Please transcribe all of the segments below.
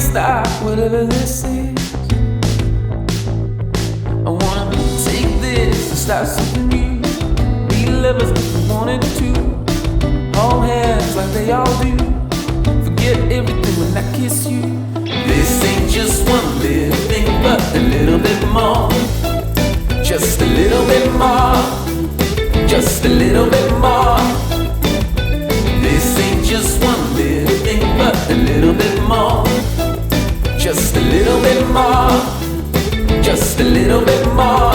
stop whatever this is. I wanna take this and start something new. Be lovers if we wanted to. Hold hands like they all do. Forget everything when I kiss you. This ain't just one little thing, but a little bit more. Just a little bit more. Just a little bit more. This ain't just one little thing, but a little bit more. Just a little bit more. Just a little bit more.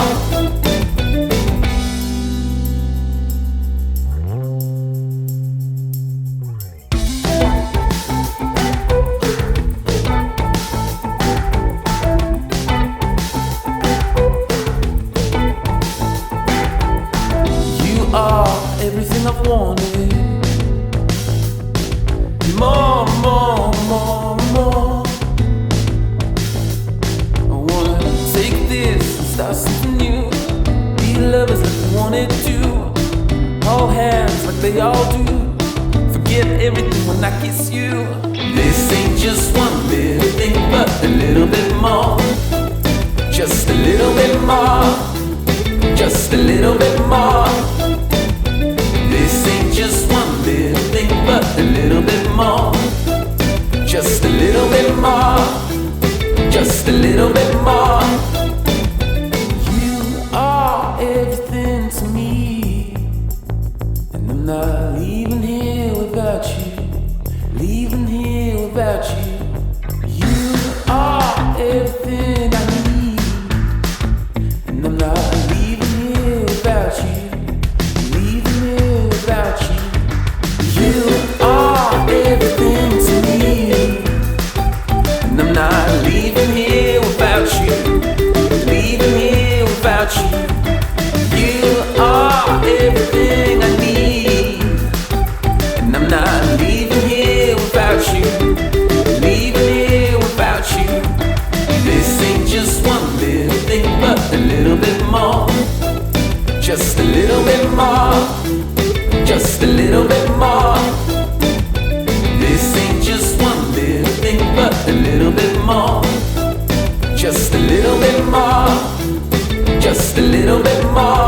You are everything I've wanted. More, more, more, more. I wanna take this and start something new. Be lovers like we wanted to. Hold hands like they all do. Forget everything when I kiss you. This ain't just one little thing, but a little bit more. Just a little bit more. Just a little bit more. This ain't just one little thing, but a little bit more. Just a little bit more. Just a little bit more. You are everything to me, and I'm not leaving here without you. Leaving here without you. You are everything I need, and I'm not leaving here without you. Leaving here without you. You are everything to me, and I'm not leaving here without you. Leaving here without you. You are everything I need, and I'm not leaving here without you. Leaving here without you. This ain't just one little thing, but a little bit more. Just a little bit more. Just a little bit more. This ain't just one little thing, but a little bit more. Just a little bit more. Just a little bit more.